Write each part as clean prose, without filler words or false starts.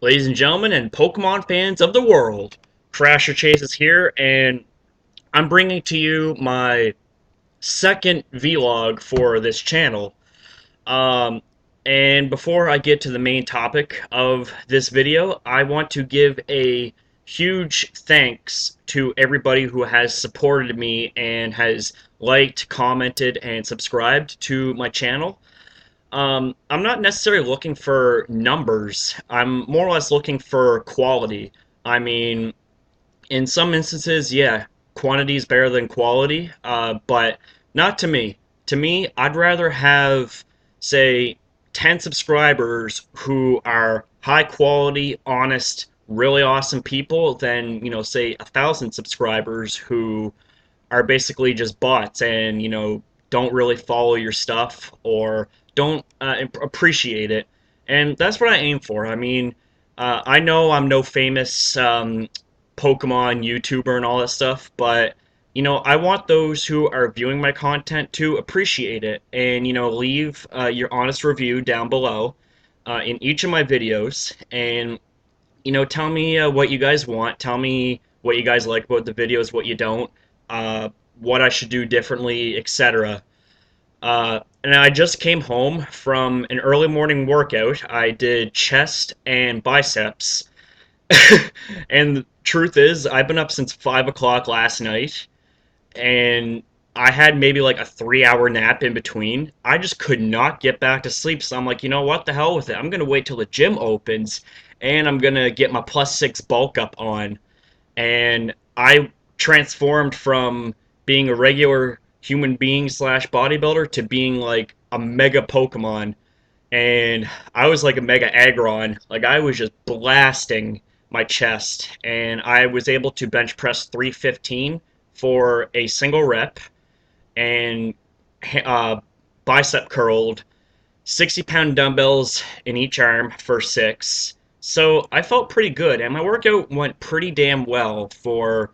Ladies and gentlemen, and Pokemon fans of the world, Crasher Chase is here, and I'm bringing to you my second vlog for this channel. Um, and before I get to the main topic of this video, I want to give a huge thanks to everybody who has supported me and has liked, commented, and subscribed to my channel. I'm not necessarily looking for numbers. I'm more or less looking for quality. I mean, in some instances, yeah, quantity is better than quality, but not to me. To me, I'd rather have, say, 10 subscribers who are high quality, honest, really awesome people than, say, 1,000 subscribers who are basically just bots and don't really follow your stuff or don't appreciate it, and that's what I aim for. I mean, I know I'm no famous Pokemon YouTuber and all that stuff, but I want those who are viewing my content to appreciate it and leave your honest review down below in each of my videos, and tell me what you guys want. Tell me what you guys like about the videos, what you don't, uh, what I should do differently, etc. And I just came home from an early morning workout. I did chest and biceps. And the truth is, I've been up since 5 o'clock last night, and I had maybe like a 3 hour nap in between. I just could not get back to sleep, so I'm like, you know what, the hell with it. I'm gonna wait till the gym opens, and I'm gonna get my +6 bulk up on. And I transformed from being a regular human being slash bodybuilder to being like a mega Pokemon, and I was like a mega Aggron. Like I was just blasting my chest, and I was able to bench press 315 for a single rep, and uh, bicep curled 60-pound dumbbells in each arm for six. So I felt pretty good, and my workout went pretty damn well for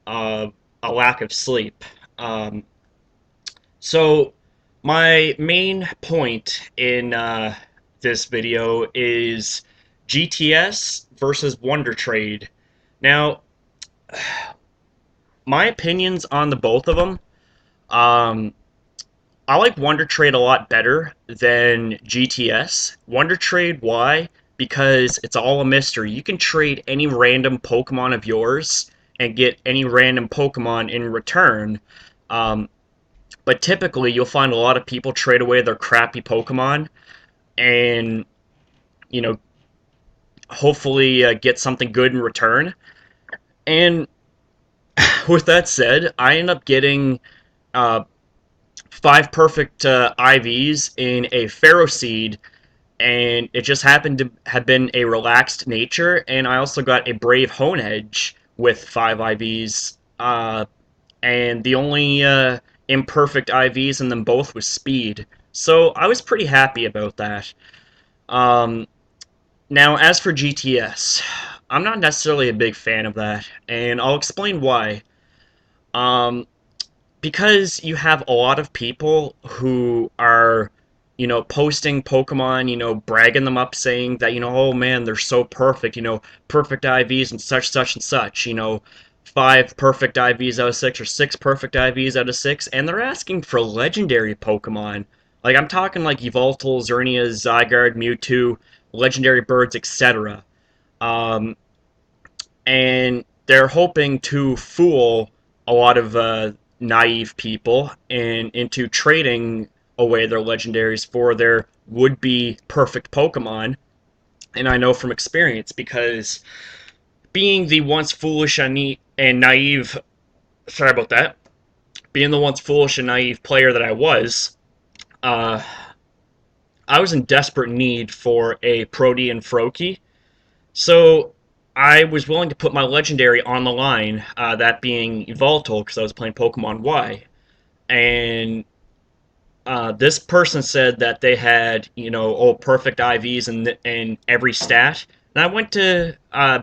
uh, a lack of sleep. Um, so my main point in this video is GTS versus Wonder Trade. Now, my opinions on the both of them. Um, I like Wonder Trade a lot better than GTS. Wonder Trade, why? Because it's all a mystery. You can trade any random Pokemon of yours and get any random Pokemon in return. Um, but typically, you'll find a lot of people trade away their crappy Pokemon and, you know, hopefully get something good in return. And with that said, I end up getting uh, five perfect IVs in a Pharaoh Seed, and it just happened to have been a relaxed nature, and I also got a Brave Hone Edge with five IVs, and the only imperfect IVs in them both was speed. So I was pretty happy about that. Um, Now, as for GTS, I'm not necessarily a big fan of that, and I'll explain why. Um, because you have a lot of people who are, posting Pokemon, bragging them up, saying that, oh man, they're so perfect, perfect IVs and such and such, five perfect IVs out of six or six perfect IVs out of six, and they're asking for legendary Pokemon. Like, I'm talking like Yveltal, Xerneas, Zygarde, Mewtwo, legendary birds, etc. Um, and they're hoping to fool a lot of naive people and into trading away their legendaries for their would-be perfect Pokemon. And I know from experience because being the once foolish and naive, sorry about that, being the once foolish and naive player that I uh, I was in desperate need for a Protean Froakie. So I was willing to put my legendary on the line, that being Yveltal, because I was playing Pokemon Y. And this person said that they had, perfect IVs in every stat. And I went to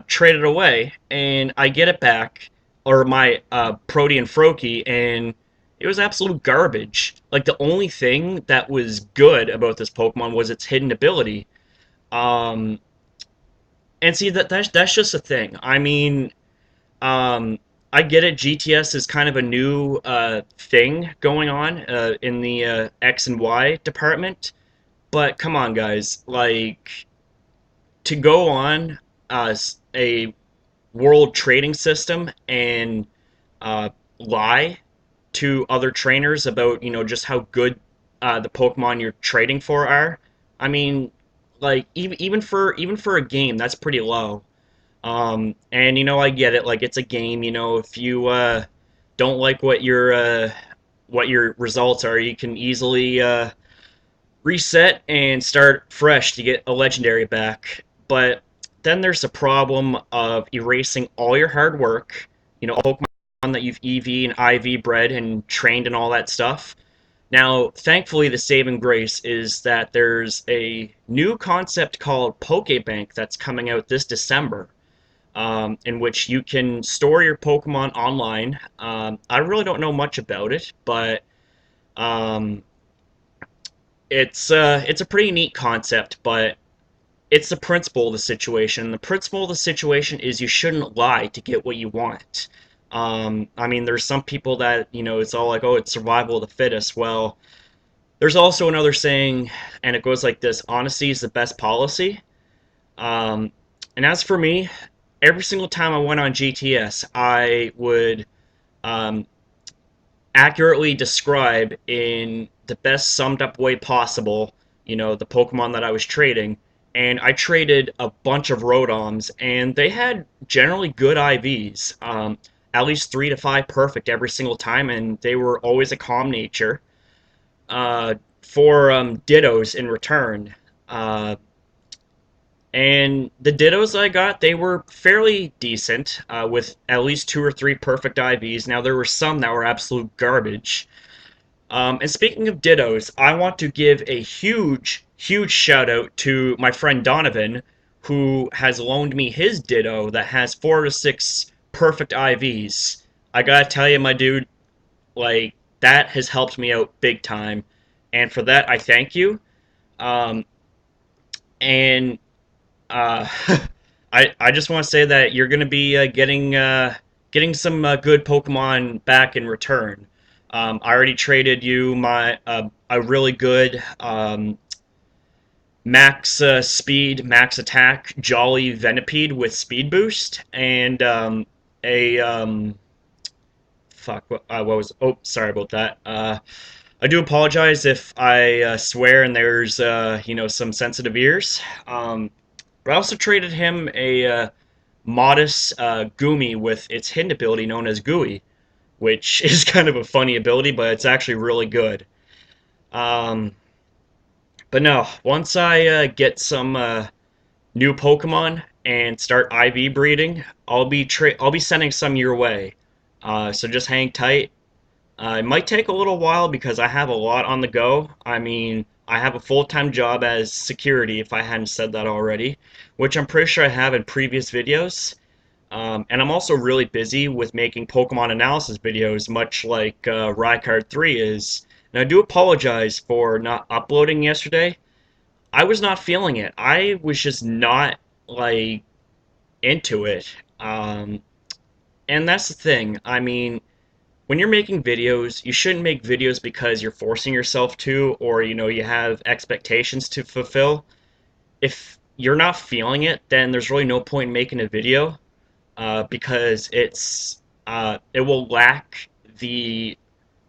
trade it away, and I get it back, or my Protean Froakie, and it was absolute garbage. Like, the only thing that was good about this Pokemon was its hidden ability. Um, And see that's just a thing. I mean, um, I get it. GTS is kind of a new thing going on in the X and Y department, but come on, guys, like to go on a world trading system and uh, lie to other trainers about just how good the Pokemon you're trading for are. I mean, like even for a game, that's pretty low. And I get it. Like it's a game. If you don't like what your results are, you can easily reset and start fresh to get a legendary back. But then there's the problem of erasing all your hard work. Pokemon that you've EV and IV bred and trained and all that stuff. Now, thankfully, the saving grace is that there's a new concept called Pokebank that's coming out this December, in which you can store your Pokemon online. I really don't know much about it, but um, it's a pretty neat concept. But it's the principle of the situation. The principle of the situation is you shouldn't lie to get what you want. I mean, there's some people that it's all like, oh, it's survival of the fittest. Well, there's also another saying, and it goes like this: honesty is the best policy. Um, and as for me, every single time I went on GTS, I would um, accurately describe in the best summed up way possible, the Pokemon that I was trading. And I traded a bunch of Rotoms, and they had generally good IVs, at least 3 to 5 perfect every single time, and they were always a calm nature. For Dittos in return. And the Dittos I got, they were fairly decent, with at least 2 or 3 perfect IVs. Now, there were some that were absolute garbage. And speaking of Dittos, I want to give a huge, huge shout out to my friend Donovan, who has loaned me his Ditto that has 4 to 6 perfect IVs. I gotta tell you, my dude, like, that has helped me out big time. And for that, I thank you. Um, and Uh, I just want to say that you're going to be getting some good Pokemon back in return. I already traded you my a really good max speed, max attack, Jolly Venipede with speed boost, and a fuck. What was? Oh, sorry about that. I do apologize if I swear and there's some sensitive ears. But I also traded him a modest Goomy with its hidden ability known as Gooey, which is kind of a funny ability, but it's actually really good. Um, but no, once I get some new Pokemon and start IV breeding, I'll be sending some your way. So just hang tight. It might take a little while because I have a lot on the go. I mean, I have a full-time job as security, if I hadn't said that already, which I'm pretty sure I have in previous videos. And I'm also really busy with making Pokemon analysis videos, much like Rykard 3 is. And I do apologize for not uploading yesterday. I was not feeling it. I was just not, like, into it. And that's the thing. I mean, when you're making videos, you shouldn't make videos because you're forcing yourself to, or you have expectations to fulfill. If you're not feeling it, then there's really no point in making a video, because it will lack the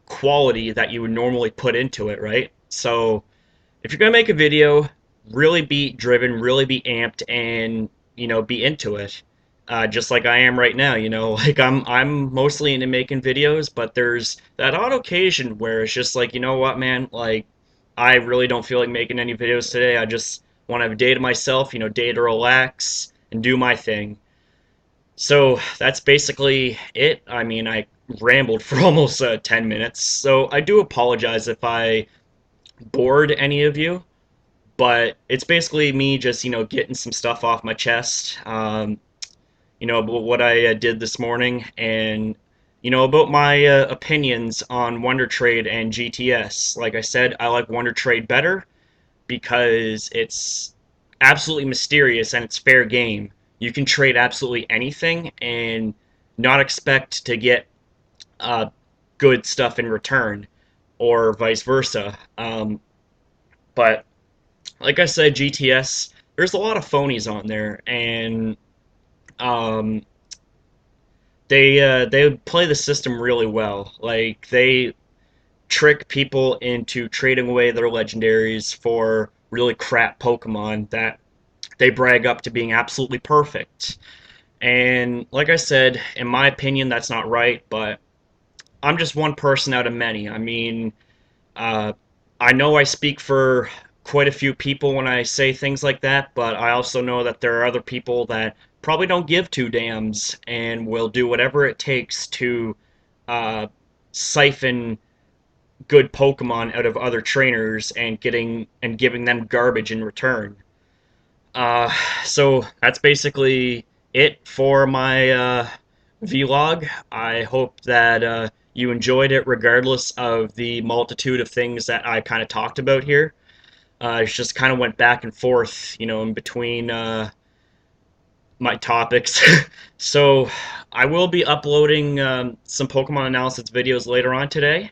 quality that you would normally put into it, right? So if you're gonna make a video, really be driven, really be amped, and be into it. Just like I am right now, like I'm mostly into making videos, but there's that odd occasion where it's just like, you know what, man, like I really don't feel like making any videos today. I just want to have a day to myself, day to relax and do my thing. So that's basically it. I mean, I rambled for almost 10 minutes, so I do apologize if I bored any of you, but it's basically me just getting some stuff off my chest, about what I did this morning, and about my opinions on Wonder Trade and GTS. Like I said, I like Wonder Trade better because it's absolutely mysterious and it's fair game. you can trade absolutely anything and not expect to get uh, good stuff in return, or vice versa. But like I said, GTS, there's a lot of phonies on there, and um, they play the system really well. Like they trick people into trading away their legendaries for really crap Pokemon that they brag up to being absolutely perfect. And like I said, in my opinion, that's not right, but I'm just one person out of many. I mean, uh, I know I speak for quite a few people when I say things like that, but I also know that there are other people that probably don't give two damns and will do whatever it takes to uh, siphon good Pokemon out of other trainers and giving them garbage in return. Uh, so that's basically it for my vlog. I hope that you enjoyed it, regardless of the multitude of things that I kind of talked about here. I just kind of went back and forth, in between my topics. So I will be uploading some Pokemon analysis videos later on today.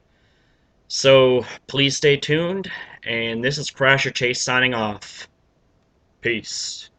So please stay tuned. And this is Crasher Chase signing off. Peace.